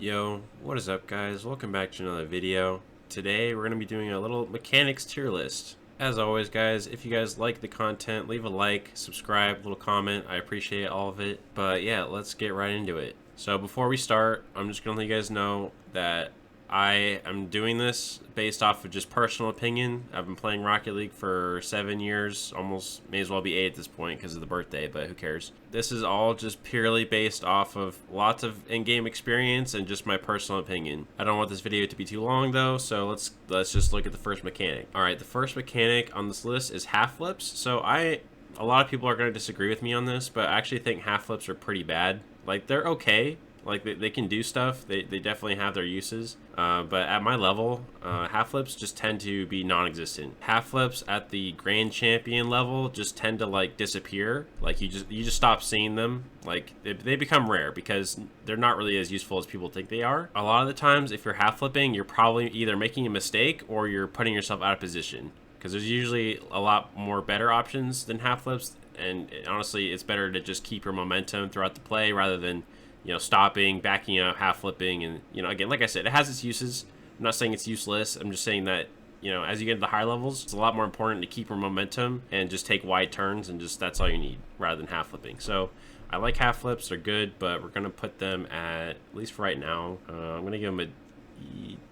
Yo, what is up guys? Welcome back to another video. Today we're going to be doing a little mechanics tier list. As always guys, if you guys like the content, leave a like, subscribe, little comment. I appreciate all of it. But yeah, let's get right into it. So before we start, I'm just going to let you guys know that I am doing this based off of just personal opinion. I've been playing Rocket League for 7 years, almost may as well be 8 at this point because of the birthday, but who cares. This is all just purely based off of lots of in-game experience and just my personal opinion. I don't want this video to be too long though, so let's just look at the first mechanic. All right, the first mechanic on this list is half flips. So a lot of people are going to disagree with me on this, but I actually think half flips are pretty bad. Like, they're okay. Like, they can do stuff. They definitely have their uses. But at my level, half flips just tend to be non-existent. Half flips at the grand champion level just tend to like disappear. Like, you just stop seeing them. Like, they become rare because they're not really as useful as people think they are. A lot of the times, if you're half flipping, you're probably either making a mistake or you're putting yourself out of position. Because there's usually a lot more better options than half flips. And honestly, it's better to just keep your momentum throughout the play rather than, you know, stopping, backing up, half flipping. And, you know, again, like I said, it has its uses. I'm not saying it's useless. I'm just saying that, you know, as you get to the higher levels, it's a lot more important to keep your momentum and just take wide turns, and just that's all you need rather than half flipping. So I like half flips. They're good, but we're going to put them at least for right now, I'm going to give them a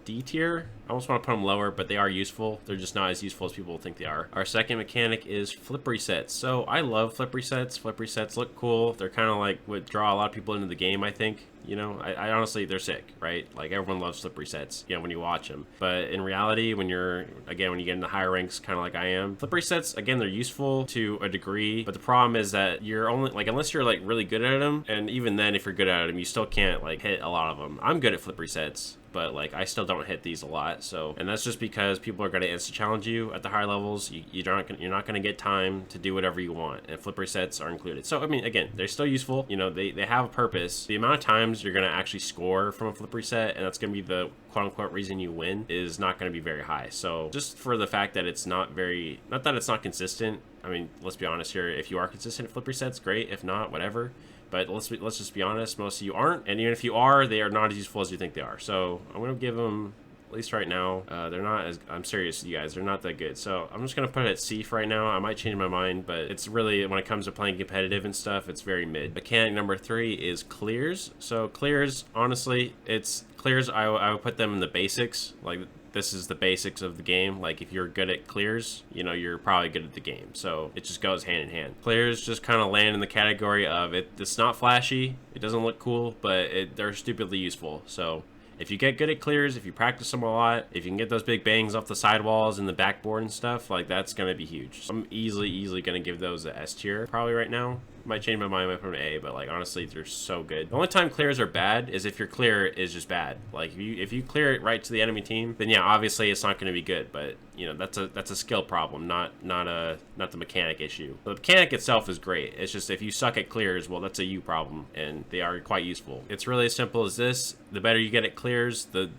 D tier. I almost want to put them lower, but they are useful. They're just not as useful as people think they are. Our second mechanic is flip resets. So I love flip resets. Flip resets look cool. They're kind of like what draw a lot of people into the game, I think. You know, I honestly, they're sick, right? Like, everyone loves flip resets, you know, when you watch them. But in reality, when you get into higher ranks, kind of like I am, flip resets, again, they're useful to a degree. But the problem is that you're only, like, unless you're, like, really good at them, and even then, if you're good at them, you still can't, like, hit a lot of them. I'm good at flip resets, but, like, I still don't hit these a lot. So, and that's just because people are going to insta challenge you at the higher levels. You're not going to get time to do whatever you want, and flip resets are included. So, I mean, again, they're still useful. You know, they have a purpose. The amount of times you're going to actually score from a flip reset, and that's going to be the quote-unquote reason you win, is not going to be very high. So just for the fact that it's not that it's not consistent. I mean, let's be honest here. If you are consistent at flip resets, great. If not, whatever. But let's just be honest, most of you aren't, and even if you are, they are not as useful as you think they are. So I'm going to give them, at least right now, they're not as, I'm serious, you guys, they're not that good. So I'm just going to put it at C for right now. I might change my mind, but it's really, when it comes to playing competitive and stuff, it's very mid. Mechanic number 3 is clears. So clears, honestly, I would put them in the basics. Like, this is the basics of the game. Like, if you're good at clears, you know, you're probably good at the game. So it just goes hand in hand. Clears just kind of land in the category of it's not flashy, it doesn't look cool, but they're stupidly useful. So if you get good at clears, if you practice them a lot, if you can get those big bangs off the sidewalls and the backboard and stuff, like, that's going to be huge. So I'm easily going to give those a S tier probably right now. Might change my mind, might put them A, but, like, honestly, they're so good. The only time clears are bad is if your clear is just bad. Like, if you clear it right to the enemy team, then yeah, obviously it's not going to be good. But, you know, that's a skill problem, not the mechanic issue. The mechanic itself is great. It's just if you suck at clears, well, that's a you problem, and they are quite useful. It's really as simple as this. The better you get at clears, the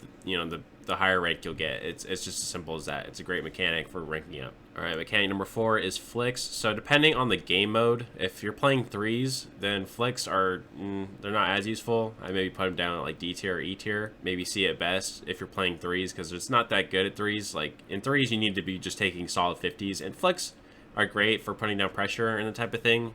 higher rank you'll get. It's just as simple as that. It's a great mechanic for ranking up. All right, mechanic number 4 is flicks. So depending on the game mode, if you're playing threes, then flicks are, they're not as useful. I maybe put them down at like D tier or E tier, maybe C at best if you're playing threes, because it's not that good at threes. Like, in threes, you need to be just taking solid 50s, and flicks are great for putting down pressure and the type of thing,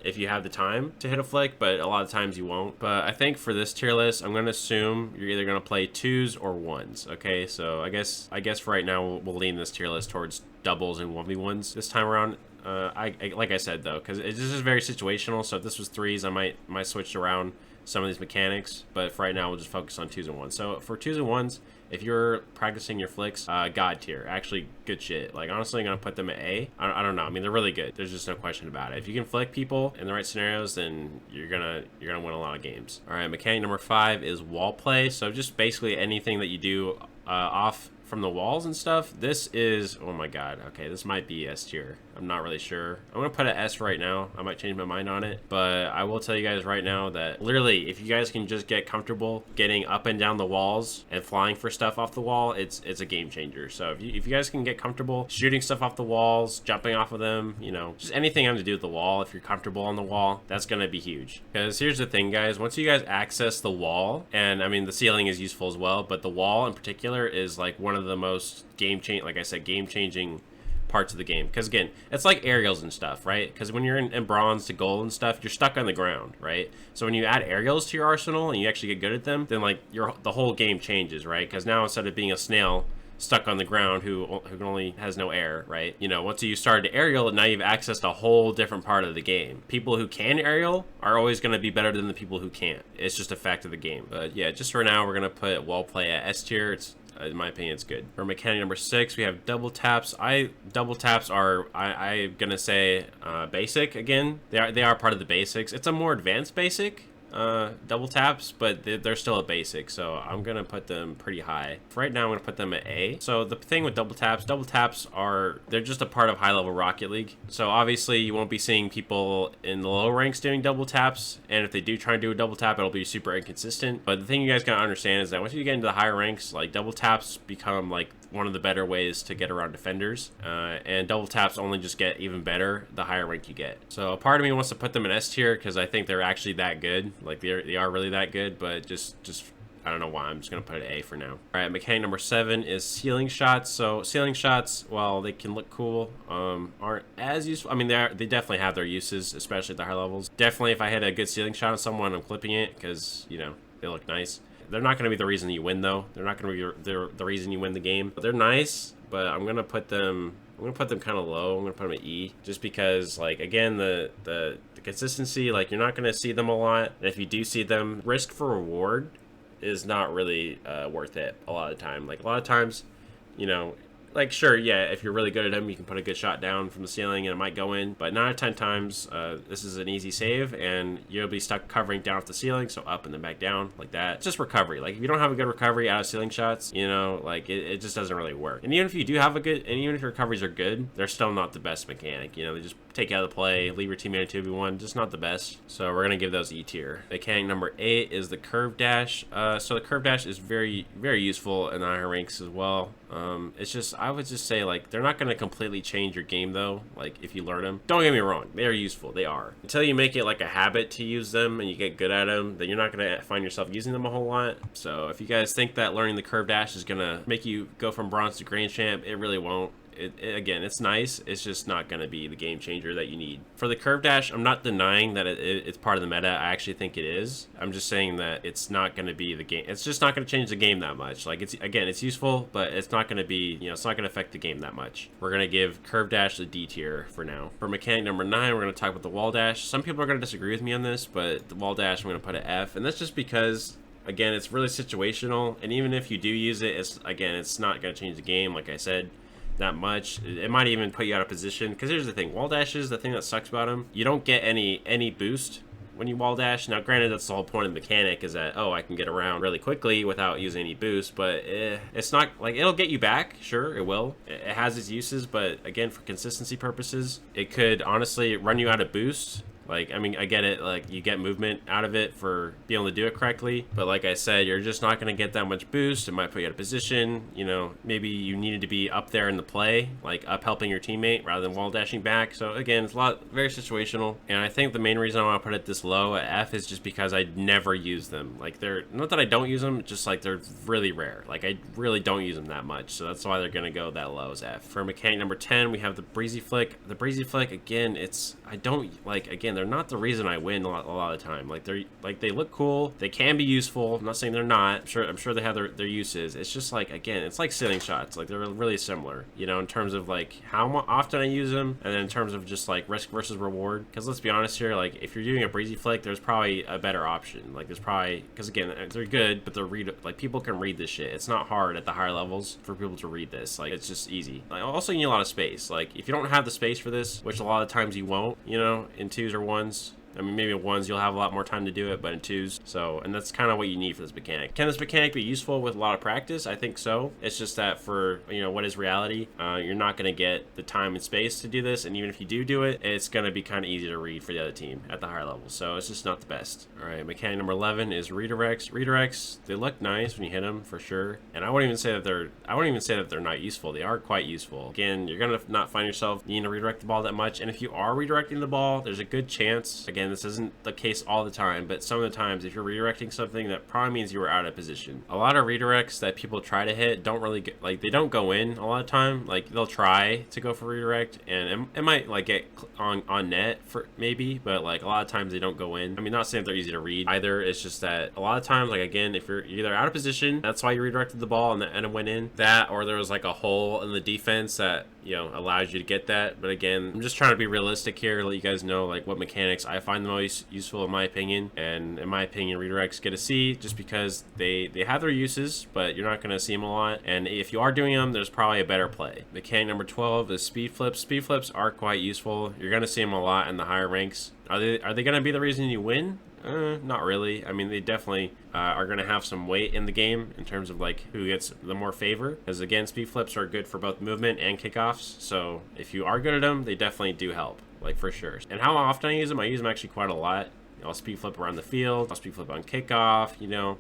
if you have the time to hit a flick, but a lot of times you won't. But I think for this tier list, I'm going to assume you're either going to play 2s or 1s, okay? So I guess for right now, we'll lean this tier list towards doubles and 1v1s this time around. Like I said, though, because this is very situational, so if this was 3s, I might switch around some of these mechanics, but for right now, we'll just focus on 2s and 1s. So for 2s and 1s, if you're practicing your flicks, God tier, actually good shit. Like, honestly, I'm gonna put them at A. I don't know. I mean, they're really good. There's just no question about it. If you can flick people in the right scenarios, then you're gonna win a lot of games. All right, mechanic number 5 is wall play. So just basically anything that you do off from the walls and stuff, this is, oh my god, okay, this might be S tier. I'm not really sure. I'm gonna put an S right now. I might change my mind on it, but I will tell you guys right now that literally, if you guys can just get comfortable getting up and down the walls and flying for stuff off the wall, it's a game changer. So if you guys can get comfortable shooting stuff off the walls, jumping off of them, you know, just anything having to do with the wall, if you're comfortable on the wall, that's gonna be huge. Because here's the thing, guys, once you guys access the wall, and I mean the ceiling is useful as well, but the wall in particular is like one of the most game changing parts of the game. Because again, it's like aerials and stuff, right? Because when you're in bronze to gold and stuff, you're stuck on the ground, right? So when you add aerials to your arsenal and you actually get good at them, then like the whole game changes, right? Because now instead of being a snail stuck on the ground who only has no air, right? You know, once you started to aerial, now you've accessed a whole different part of the game. People who can aerial are always going to be better than the people who can't. It's just a fact of the game. But yeah, just for now, we're going to put wall play at S tier. It's in my opinion, it's good. For mechanic number 6, we have double taps. Double taps are I'm gonna say basic again. They are part of the basics. It's a more advanced basic. Double taps, but they're still a basic, so I'm gonna put them pretty high. For right now, I'm gonna put them at A. So the thing with double taps they're just a part of high level Rocket League. So obviously you won't be seeing people in the low ranks doing double taps, and if they do try and do a double tap, it'll be super inconsistent. But the thing you guys gotta understand is that once you get into the higher ranks, like double taps become like one of the better ways to get around defenders, and double taps only just get even better the higher rank you get. So a part of me wants to put them in S tier because I think they're actually that good. Like they are really that good, but just I don't know why. I'm just gonna put it A for now. All right, mechanic number 7 is ceiling shots. So ceiling shots, while they can look cool, aren't as useful. I mean, they definitely have their uses, especially at the higher levels. Definitely, if I hit a good ceiling shot on someone, I'm clipping it because you know they look nice. They're not going to be the reason you win, though. They're not going to be the reason you win the game. They're nice, but I'm going to put them kind of low. I'm going to put them at E, just because, like, again, the consistency, like, you're not going to see them a lot. And if you do see them, risk for reward is not really worth it a lot of the time. Like, a lot of times, you know, like, sure, yeah, if you're really good at them, you can put a good shot down from the ceiling and it might go in. But 9 out of 10 times, this is an easy save, and you'll be stuck covering down off the ceiling, so up and then back down, like that. Just recovery. Like, if you don't have a good recovery out of ceiling shots, you know, like, it just doesn't really work. And even if you do have and even if your recoveries are good, they're still not the best mechanic. You know, they just take you out of the play, leave your teammate in 2v1, just not the best. So we're going to give those E tier. Mechanic number 8 is the curve dash. So the curve dash is very, very useful in the higher ranks as well. It's just, I would just say, like, they're not going to completely change your game, though, like, if you learn them. Don't get me wrong, they are useful, they are. Until you make it, like, a habit to use them and you get good at them, then you're not going to find yourself using them a whole lot. So if you guys think that learning the curve dash is going to make you go from bronze to grand champ, it really won't. Again, it's nice. It's just not going to be the game changer that you need. For the curve dash, I'm not denying that it's part of the meta. I actually think it is. I'm just saying that it's not going to be the game. It's just not going to change the game that much. Like, it's useful, but it's not going to be, you know, it's not going to affect the game that much. We're going to give curve dash the D tier for now. For mechanic number 9, we're going to talk about the wall dash. Some people are going to disagree with me on this, but the wall dash, I'm going to put an F, and that's just because, again, it's really situational, and even if you do use it, it's not going to change the game, like I said, that much. It might even put you out of position, because here's the thing, wall dashes, the thing that sucks about them, you don't get any boost when you wall dash. Now granted, that's the whole point of the mechanic, is that, oh, I can get around really quickly without using any boost, but it's not, like, it'll get you back, sure, it will. It has its uses, but again, for consistency purposes, it could honestly run you out of boost. Like, I mean, I get it, like, you get movement out of it for being able to do it correctly, but like I said, you're just not going to get that much boost. It might put you out of position, you know, maybe you needed to be up there in the play, like up helping your teammate rather than wall dashing back. So again, it's very situational, and I think the main reason I want to put it this low at F is just because I never use them. Like, they're, not that I don't use them, just like they're really rare. Like, I really don't use them that much, so that's why they're going to go that low as F. For mechanic number 10, we have the Breezi Flick. The Breezi Flick, again, they're not the reason I win a lot of the time. Like, they look cool, they can be useful. I'm not saying they're not. I'm sure they have their uses. It's just like, again, it's like ceiling shots. Like, they're really similar, you know, in terms of like how often I use them, and then in terms of just like risk versus reward. Because let's be honest here, like, if you're doing a Breezi Flick, there's probably a better option. Like, there's probably, because again, they're good, but like, people can read this shit. It's not hard at the higher levels for people to read this. Like, it's just easy. Like, also, you need a lot of space. Like, if you don't have the space for this, which a lot of times you won't, you know, in 2s or 1s, I mean, maybe in 1s you'll have a lot more time to do it, but in 2s, so, and that's kind of what you need for this mechanic. Can this mechanic be useful with a lot of practice? I think so. It's just that for, you know, what is reality, you're not going to get the time and space to do this, and even if you do it, it's going to be kind of easy to read for the other team at the higher levels, so it's just not the best. All right, mechanic number 11 is redirects. Redirects, they look nice when you hit them, for sure, and I wouldn't even say that they're not useful. They are quite useful. Again, you're going to not find yourself needing to redirect the ball that much, and if you are redirecting the ball, there's a good chance, again, this isn't the case all the time, but some of the times if you're redirecting something, that probably means you were out of position. A lot of redirects that people try to hit don't really get, like, they don't go in a lot of time. Like, they'll try to go for redirect, and it might like get on net for maybe, but like a lot of times they don't go in. I mean, not saying they're easy to read either, it's just that a lot of times, like, again, if you're either out of position, that's why you redirected the ball and it went in, that, or there was like a hole in the defense that, you know, allows you to get that. But again, I'm just trying to be realistic here, let you guys know like what mechanics I find the most useful in my opinion, and in my opinion redirects get a C just because they have their uses, but you're not going to see them a lot, and if you are doing them, there's probably a better play. Mechanic number 12 is speed flips. Speed flips are quite useful. You're going to see them a lot in the higher ranks. Are they going to be the reason you win? Not really. I mean, they definitely are going to have some weight in the game in terms of like who gets the more favor, because again, speed flips are good for both movement and kickoffs, so if you are good at them, they definitely do help, like, for sure. And how often I use them actually quite a lot. I'll speed flip around the field, I'll speed flip on kickoff, you know.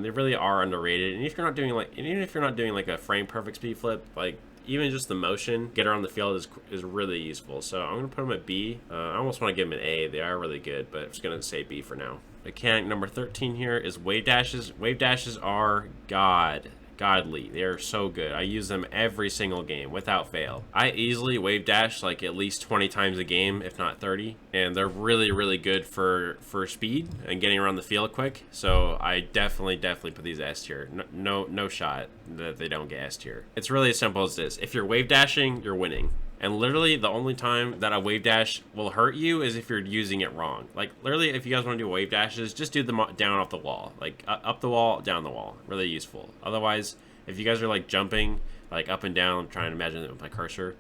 They really are underrated, and if you're not doing like, even if you're not doing like a frame perfect speed flip, like even just the motion get around the field is really useful. So I'm gonna put them at B. I almost want to give them an A. They are really good, but I'm just gonna say B for now. Mechanic number 13 here is wave dashes. Wave dashes are godly. They are so good. I use them every single game without fail. I easily wave dash like at least 20 times a game, if not 30, and they're really good for speed and getting around the field quick. So I definitely put these S tier. No shot that they don't get S tier. It's really as simple as this. If you're wave dashing, you're winning. And literally the only time that a wave dash will hurt you is if you're using it wrong. Like, literally, if you guys want to do wave dashes, just do them down off the wall. Like, up the wall, down the wall. Really useful. Otherwise, if you guys are, like, jumping, like, up and down, I'm trying to imagine it with my cursor,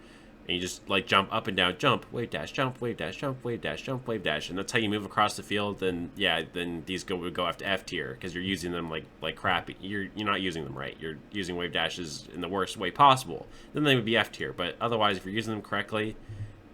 and you just, like, jump up and down, jump, wave dash, jump, wave dash, jump, wave dash, jump, wave dash, and that's how you move across the field, then, yeah, then these would go after F tier, because you're using them, like crappy. You're not using them right. You're using wave dashes in the worst way possible. Then they would be F tier, but otherwise, if you're using them correctly,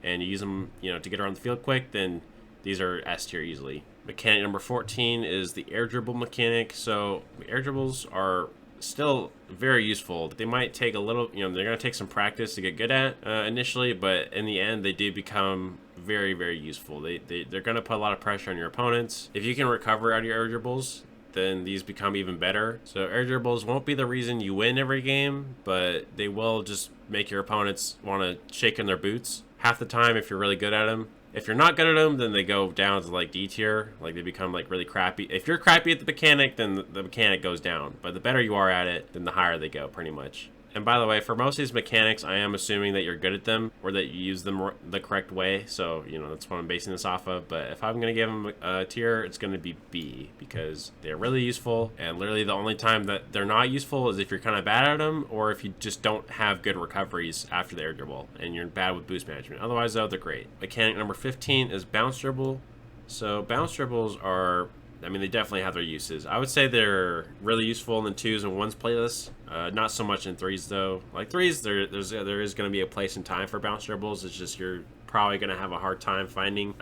and you use them, you know, to get around the field quick, then these are S tier easily. Mechanic number 14 is the air dribble mechanic. So, air dribbles are still very useful. They might take a little, you know, they're going to take some practice to get good at initially, but in the end they do become very useful. They're going to put a lot of pressure on your opponents. If you can recover out of your air dribbles, then these become even better. So air dribbles won't be the reason you win every game, but they will just make your opponents want to shake in their boots half the time if you're really good at them. If you're not good at them, then they go down to like D tier, like they become like really crappy. If you're crappy at the mechanic, then the mechanic goes down. But the better you are at it, then the higher they go, pretty much. And by the way, for most of these mechanics, I am assuming that you're good at them or that you use them the correct way. So, you know, that's what I'm basing this off of. But if I'm going to give them a tier, it's going to be B because they're really useful. And literally the only time that they're not useful is if you're kind of bad at them or if you just don't have good recoveries after the air dribble and you're bad with boost management. Otherwise, though, they're great. Mechanic number 15 is bounce dribble. So bounce dribbles are, I mean, they definitely have their uses. I would say they're really useful in the 2s and 1s playlists. Not so much in 3s though. Like 3s, there is going to be a place and time for bounce dribbles. It's just you're probably going to have a hard time finding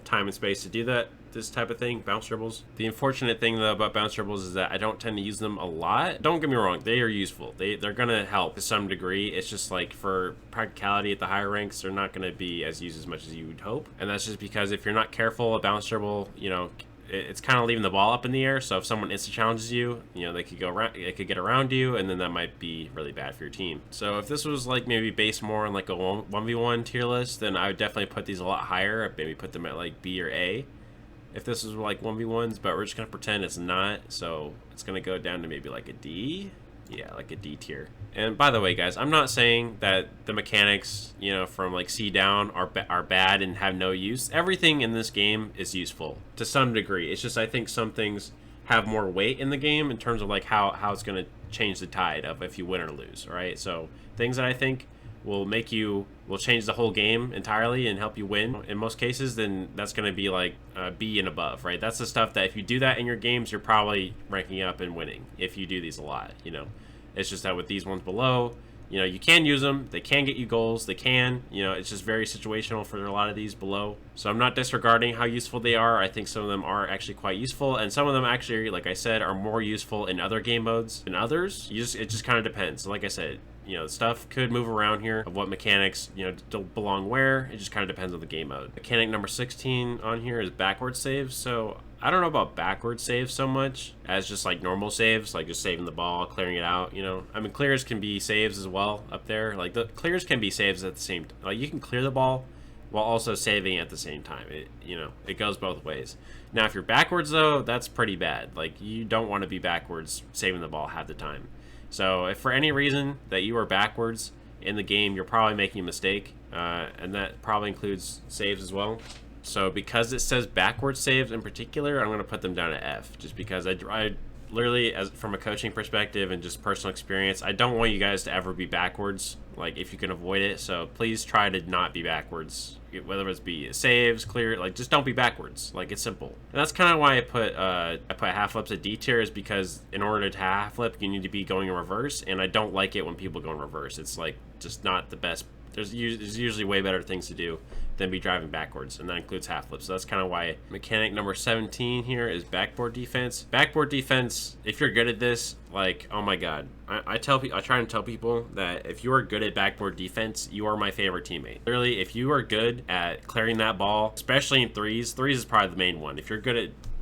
time and space to do this type of thing, bounce dribbles. The unfortunate thing though about bounce dribbles is that I don't tend to use them a lot. Don't get me wrong, they are useful. They're going to help to some degree. It's just like for practicality at the higher ranks, they're not going to be as used as much as you would hope. And that's just because if you're not careful, a bounce dribble, you know, it's kind of leaving the ball up in the air. So if someone insta challenges you, you know, they could go around, it could get around you, and then that might be really bad for your team. So if this was like maybe based more on like a 1v1 tier list, then I would definitely put these a lot higher. I'd maybe put them at like B or A. If this was like 1v1s, but we're just gonna pretend it's not, so it's gonna go down to maybe like a D. Yeah, like a D tier. And by the way, guys, I'm not saying that the mechanics, you know, from like C down are bad and have no use. Everything in this game is useful to some degree. It's just I think some things have more weight in the game in terms of like how it's going to change the tide of if you win or lose, right? So things that I think will change the whole game entirely and help you win in most cases, then that's going to be like B and above, right? That's the stuff that if you do that in your games, you're probably ranking up and winning if you do these a lot, you know. It's just that with these ones below, you know, you can use them. They can get you goals. They can, you know, it's just very situational for a lot of these below. So I'm not disregarding how useful they are. I think some of them are actually quite useful. And some of them actually, like I said, are more useful in other game modes than others. It just kind of depends. So like I said, you know, stuff could move around here of what mechanics, you know, don't belong where. It just kind of depends on the game mode. Mechanic number 16 on here is backward saves. So I don't know about backward saves so much as just like normal saves, like just saving the ball, clearing it out, you know. I mean, clears can be saves as well up there. Like the clears can be saves at the same time. Like you can clear the ball while also saving at the same time. You know, it goes both ways. Now, if you're backwards though, that's pretty bad. Like you don't want to be backwards saving the ball half the time. So if for any reason that you are backwards in the game, you're probably making a mistake, and that probably includes saves as well. So because it says backward saves in particular, I'm going to put them down to F, just because I literally, as from a coaching perspective and just personal experience, I don't want you guys to ever be backwards, like if you can avoid it. So please try to not be backwards, whether it's be saves, clear, like just don't be backwards. Like it's simple. And that's kind of why I put half flips at D tier, is because in order to half flip, you need to be going in reverse, and I don't like it when people go in reverse. It's like just not the best. There's usually way better things to do than be driving backwards, and that includes half flips. So that's kind of why mechanic number 17 here is backboard defense. Backboard defense, if you're good at this, like, oh my god, I try and tell people that if you are good at backboard defense, you are my favorite teammate. Literally, if you are good at clearing that ball, especially in threes is probably the main one. If you're good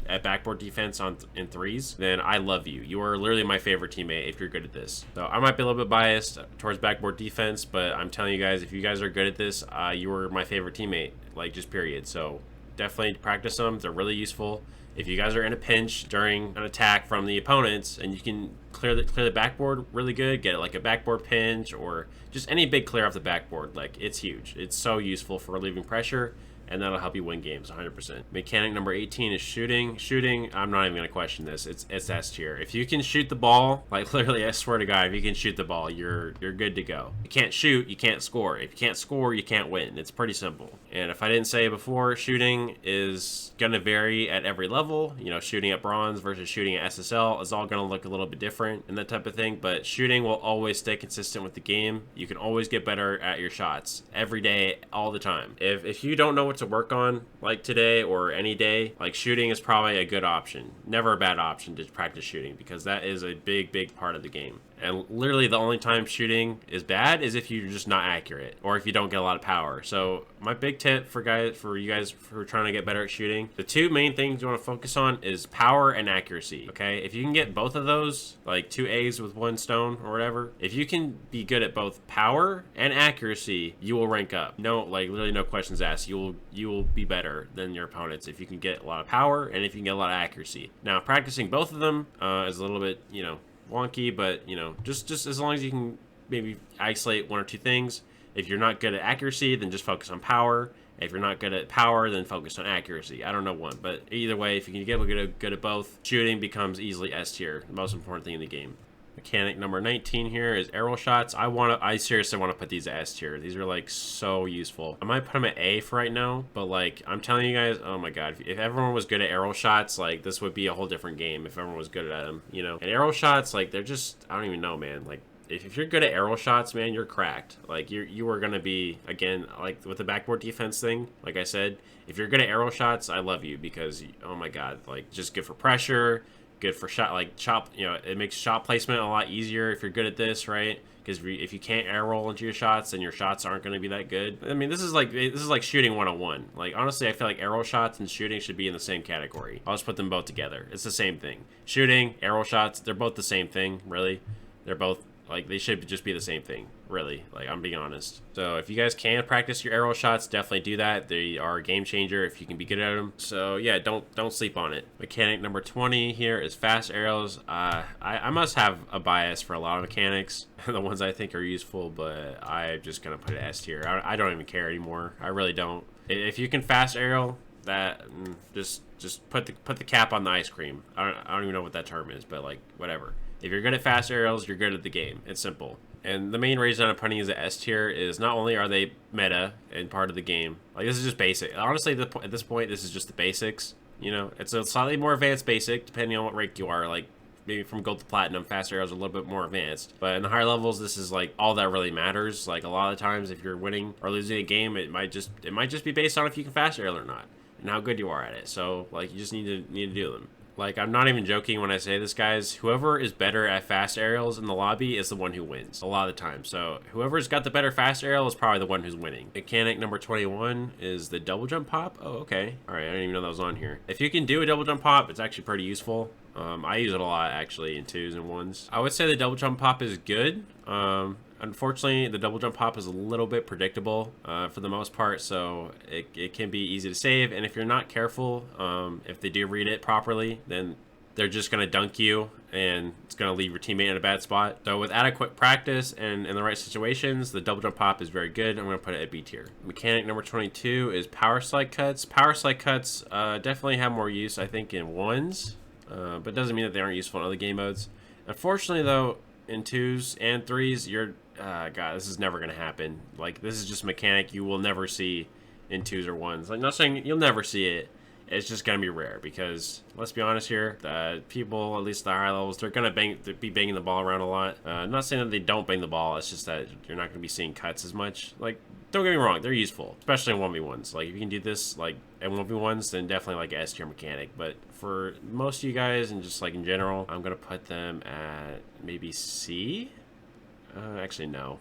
at backboard defense in threes, then I love you. You are literally my favorite teammate if you're good at this. So I might be a little bit biased towards backboard defense, but I'm telling you guys, if you guys are good at this, you are my favorite teammate, like just period. So definitely practice them. They're really useful. If you guys are in a pinch during an attack from the opponents and you can clear the backboard really good, get like a backboard pinch or just any big clear off the backboard, like it's huge. It's so useful for relieving pressure, and that'll help you win games 100%. Mechanic number 18 is shooting. Shooting, I'm not even gonna question this. It's S tier. If you can shoot the ball, like literally, I swear to God, if you can shoot the ball, you're good to go. You can't shoot, you can't score. If you can't score, you can't win. It's pretty simple. And if I didn't say it before, shooting is gonna vary at every level. You know, shooting at bronze versus shooting at SSL is all gonna look a little bit different and that type of thing, but shooting will always stay consistent with the game. You can always get better at your shots every day, all the time. If you don't know what to work on, like today or any day, like shooting is probably a good option. Never a bad option to practice shooting, because that is a big part of the game. And literally the only time shooting is bad is if you're just not accurate or if you don't get a lot of power. So my big tip for you guys who are trying to get better at shooting, the two main things you want to focus on is power and accuracy. Okay, if you can get both of those, like 2 eggs with 1 stone or whatever, if you can be good at both power and accuracy, you will rank up. No, like literally no questions asked. You will be better than your opponents if you can get a lot of power and if you can get a lot of accuracy. Now practicing both of them is a little bit, you know, wonky, but you know, just as long as you can maybe isolate 1 or 2 things. If you're not good at accuracy, then just focus on power. If you're not good at power, then focus on accuracy. I don't know one, but either way, if you can get good at both, shooting becomes easily S tier, the most important thing in the game. Mechanic number 19 here is air roll shots. I seriously want to put these at S tier. These are like so useful. I might put them at A for right now, but like I'm telling you guys, oh my god, if everyone was good at air roll shots, like this would be a whole different game if everyone was good at them, you know. And air roll shots, like they're just, I don't even know, man. Like if you're good at air roll shots, man, you're cracked. Like you are gonna be, again, like with the backboard defense thing, like I said, if you're good at air roll shots, I love you, because oh my god, like just good for pressure. Good for shot, like shot, you know, it makes shot placement a lot easier if you're good at this, right? Because if you can't air roll into your shots, then your shots aren't going to be that good. I mean, this is like shooting 101. Like honestly, I feel like air roll shots and shooting should be in the same category. I'll just put them both together. It's the same thing. Shooting, air roll shots, they're both the same thing, really. They're both like, they should just be the same thing, really. Like, I'm being honest. So if you guys can practice your arrow shots, definitely do that. They are a game changer if you can be good at them. So yeah, don't sleep on it. Mechanic number 20 here is fast arrows. I must have a bias for a lot of mechanics, the ones I think are useful, but I'm just gonna put it S tier. I don't even care anymore. I really don't. If you can fast arrow, just put the cap on the ice cream. I don't even know what that term is, but like whatever. If you're good at fast aerials, you're good at the game. It's simple. And the main reason I'm putting these at S tier is not only are they meta and part of the game, like this is just basic. Honestly, at this point, this is just the basics. You know, it's a slightly more advanced basic depending on what rank you are. Like maybe from gold to platinum, fast aerials are a little bit more advanced. But in the higher levels, this is like all that really matters. Like a lot of the times, if you're winning or losing a game, it might just be based on if you can fast aerial or not and how good you are at it. So like you just need to do them. Like, I'm not even joking when I say this, guys. Whoever is better at fast aerials in the lobby is the one who wins a lot of the time. So whoever's got the better fast aerial is probably the one who's winning. Mechanic number 21 is the double jump pop. Oh, okay. All right, I didn't even know that was on here. If you can do a double jump pop, it's actually pretty useful. I use it a lot, actually, in 2s and 1s. I would say the double jump pop is good. Unfortunately, the double jump pop is a little bit predictable for the most part, so it can be easy to save. And if you're not careful, if they do read it properly, then they're just going to dunk you, and it's going to leave your teammate in a bad spot. So with adequate practice and in the right situations, the double jump pop is very good. I'm going to put it at B tier. Mechanic number 22 is Powerslide Cuts. Powerslide Cuts definitely have more use, I think, in 1s, but doesn't mean that they aren't useful in other game modes. Unfortunately, though, in 2s and 3s, you're God, this is never gonna happen. Like, this is just a mechanic you will never see in 2s or 1s. Like, not saying you'll never see it, it's just gonna be rare because let's be honest here, the people, at least the higher levels, they're gonna be banging the ball around a lot. I'm not saying that they don't bang the ball, it's just that you're not gonna be seeing cuts as much. Like, don't get me wrong, they're useful, especially in 1v1s. Like, if you can do this like in 1v1s, then definitely like S tier mechanic. But for most of you guys and just like in general, I'm gonna put them at maybe C. Actually, no,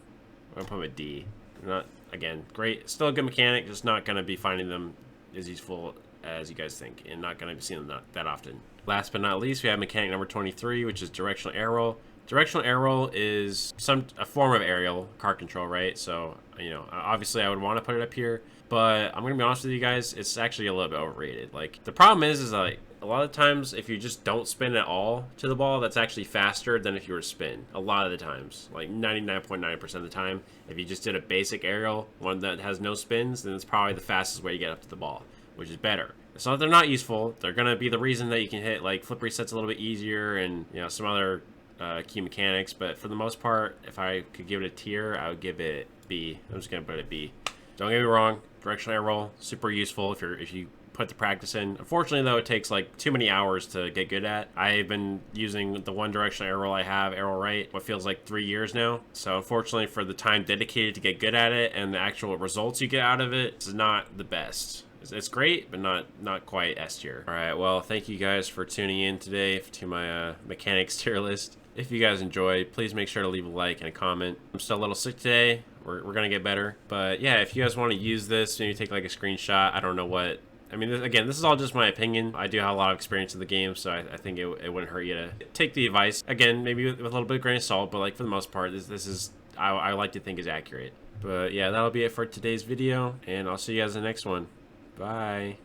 I'm gonna put them at D. Not, again, great, still a good mechanic, just not gonna be finding them as useful as you guys think, and not gonna be seeing them that often. Last but not least, we have mechanic number 23, which is Directional Air Roll. Directional Air Roll is a form of aerial car control, right? So, you know, obviously I would want to put it up here, but I'm gonna be honest with you guys, it's actually a little bit overrated. Like, the problem is like a lot of times if you just don't spin at all to the ball, that's actually faster than if you were to spin. A lot of the times, like 99.9% of the time, if you just did a basic aerial, one that has no spins, then it's probably the fastest way to get up to the ball, which is better. It's not that they're not useful. They're gonna be the reason that you can hit like flip resets a little bit easier and, you know, some other key mechanics, but for the most part, if I could give it a tier, I would give it B. I'm just gonna put it B. Don't get me wrong, Directional Air Roll, super useful if you put the practice in. Unfortunately, though, it takes like too many hours to get good at. I've been using the one Directional Air Roll I have, Air Roll Right, what feels like 3 years now. So unfortunately, for the time dedicated to get good at it and the actual results you get out of it, it's not the best. It's great, but not quite S tier. All right, well, thank you guys for tuning in today to my mechanics tier list. If you guys enjoyed, please make sure to leave a like and a comment. I'm still a little sick today. We're gonna get better. But yeah, if you guys want to use this, maybe take like a screenshot. I don't know what. I mean, again, this is all just my opinion. I do have a lot of experience in the game, so I think it wouldn't hurt you to take the advice. Again, maybe with a little bit of grain of salt, but like for the most part, this is I like to think is accurate. But yeah, that'll be it for today's video, and I'll see you guys in the next one. Bye.